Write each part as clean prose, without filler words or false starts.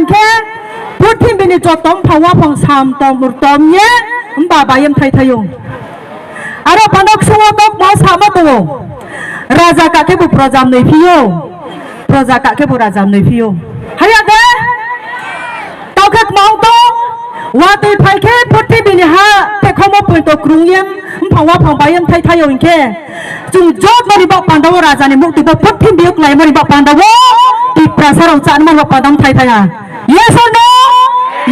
inke putin bini jotom pawa pang sam tom murtom ye baba yem thai thayung aro pandok suwa tok ma sama to raja ka ke bu prajam nei phiyo praja ka ke bu rajam nei phiyo haya de tokak mau to wati phai ke putin bini ha te khomo pun to krung yem pawa pang bayem thai thayung inke chung jot mari bak pandaw raja ni mukti ba putin biuk lai mari bak pandaw ti prasarong chan man bak pandam thai thaya yes or no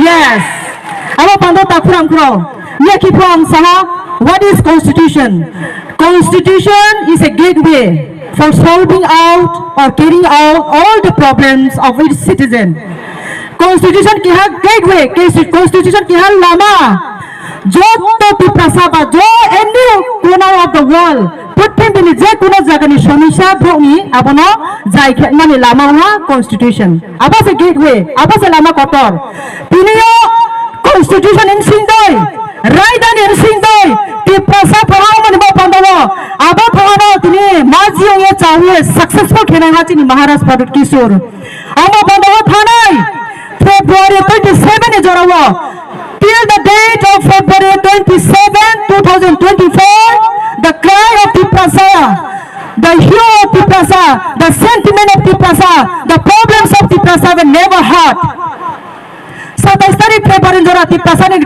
yes abo pandaw ta khurang khuro ye ki phang saha what is constitution is a gateway for solving out or carrying out all the problems of its citizen constitution ki ha gateway constitution ki ha lama jo to ti prasaba jo any corner of the world putin bini je kuno jagani somisha bhumi abono jai mani lama ha constitution aba se gateway aba se lama kotor tinio constitution in sindoi raidan in sindoi ti prasa phao mani ba pandawo aba phano tini majiyo ye chawe successful khena ha chini maharaj Pradut Kishore aba pandawo thanai February 27 is jarawo till the date of February 27 2024 the cry of the prasa the hue of the prasa the sentiment of the prasa the problems of the prasa were never heard 27 February jara ti prasa ni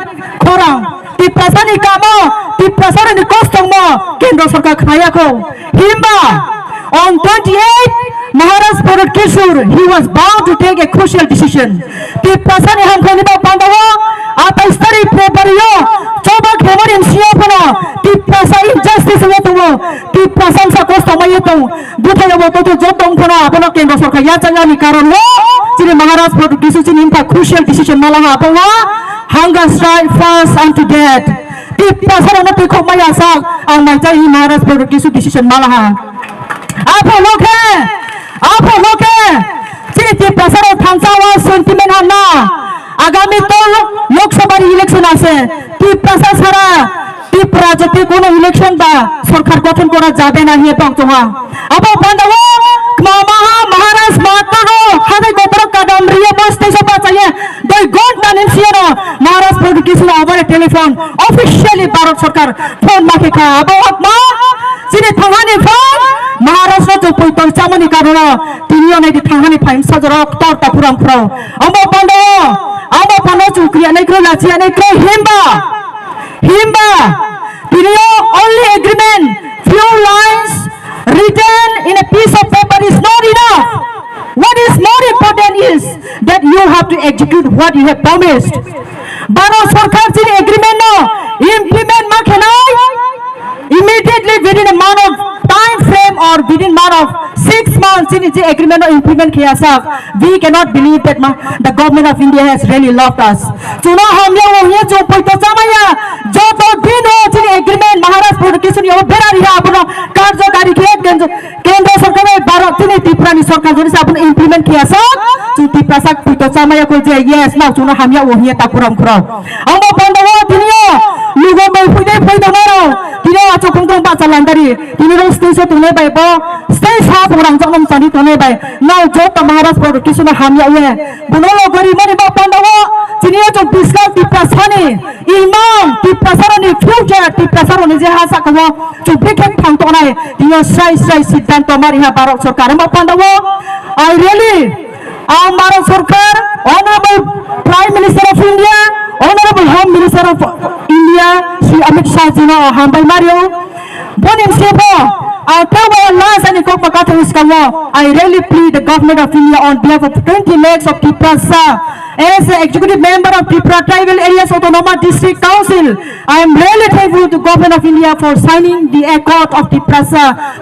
khorang ti prasa ni kamo ti prasa ni kostong mo kendra sarkar khaya ko himba on 28 Maharaj Pradut Kishore he was bound to take a crucial decision ti prasa ni ham khani ba pandawo 28 February yo coba khemarin siya pano ti prasa injustice wo to ti prasa sa kostong ma yeto buthay wo to jotong pano apano kendra sarkar ya changa ni karon wo chini Maharaj Pradut Kishore chini impa crucial decision malaha apawa hunger strike fast unto death ti prasa na ti khomaya sa ang mai chai Maharaj Pradut Kishore decision malaha apa loke chini ti prasa ro thangsa wa sentiment hanna आगामी तो Lok Sabha election आसे ती प्रसा सारा ती प्राजती कोनो election बा सरकार गठन करा जाबे ना हिए पंचवा अब बंदव मामा महाराज मातरो हादे गोबर कदम रिए बसते सब चाहिए दो घंटा निसिनो महाराज Pradut Kishore अबर टेलीफोन ऑफिशियली भारत सरकार फोन माके खा अब मा जिने थांगानि फोन महाराष्ट्र जो पोइतल चामनि कारण तिनियो नै थांगानि फाइन सजरक तर तपुराम फ्रो अब बंदव aba pano chukriya nei kro lachiya nei kro himba video only agreement few lines written in a piece of paper is not enough what is more important is that you have to execute what you have promised baro sarkar chini agreement no implement ma khenai immediately within a month of time frame or within month of 6 months in the agreement or implement kiya sak we cannot believe that the government of India has really loved us chuna hamya wo ye jo poito chamaya jo to din ho chini agreement Maharaj Pradut Kishore yo berari ha apno karjokari ke kendra sarkar e bharat chini Tripura ni sarkar joni apno implement kiya sak chu Tripura sak poito chamaya ko je yes now chuna hamya wo ye takuram khro amo pandawo dinio lugo mai puide poito maro tino acho kongkong ba chalandari tino station tune bai bo stay sa orang jangom chani tune bai now jo ta Maharaj Pradut Kishore hamya ye bunolo gari mani ba pandawo tino jo bisla Tripura sani imam Tripura sarani future Tripura sarani je ha sakwa chu bikhen phang to nai tino sai siddhanto mari ha Bharat sarkar ma pandawo I really Bharat sarkar honorable Prime Minister of India honorable Home Minister of India Shri Amit Shah ji no hambai mario bonin sepo I really plead the government of India on behalf of 20 lakhs of Tripura as the executive member of Tripura Tribal Areas Autonomous District Council. I am really thankful to government of India for signing the accord of Tripura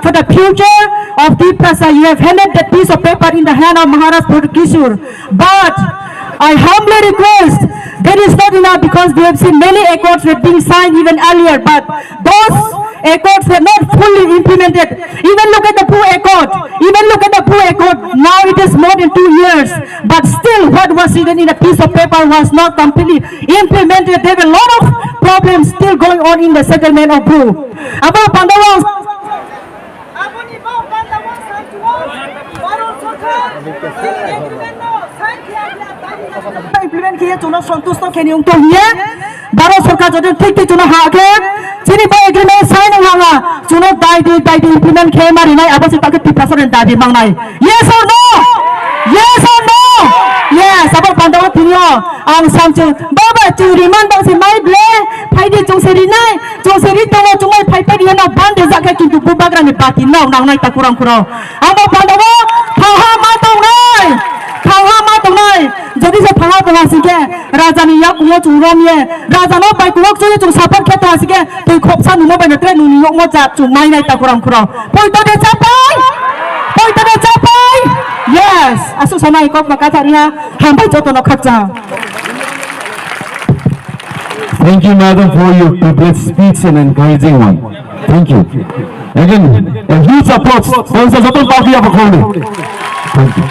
for the future of Tripura. You have handed that piece of paper in the hand of Maharaj Pradut Kishore, but I humbly request that is not enough because we have seen many accords were being signed even earlier, but those accords were not fully implemented. Even look at the Poo Accord. Now it is more than 2 years, but still what was written in a piece of paper was not completely implemented. There were a lot of problems still going on in the settlement of Poo. About Pandawa. implement kiye chuno santusto kheniung to hiye baro sarkar jodi thik thik chuno ha ke chini ba agreement sign hanga chuno dai di implement khe mari nai abo sita ke tipasor da di mang nai yes or no yes or no yes abo pandawa tinyo ang samchu baba churi man bang si mai ble phai di jungseri nai jungseri tongo chumai phai pe diana bande jaka kintu bubagra ni pati nau nang nai takurang kuro abo pandawa thaha ma tong nai thaha ma tong nai jadi se thaha tong asike raja ni yak mo churom ye raja no bai kuok chu chu sapat khe to asike tui khopsa nu mo bai tre nu ni yok mo ja chu mai nai takurang kuro poi to de chapai yes asu sanai kok maka tariha hampai joto no khacha. Thank you, madam, for your prepared speech and encouraging one. Thank you. Again, a huge support from the Joton Party of Akhone. Thank you.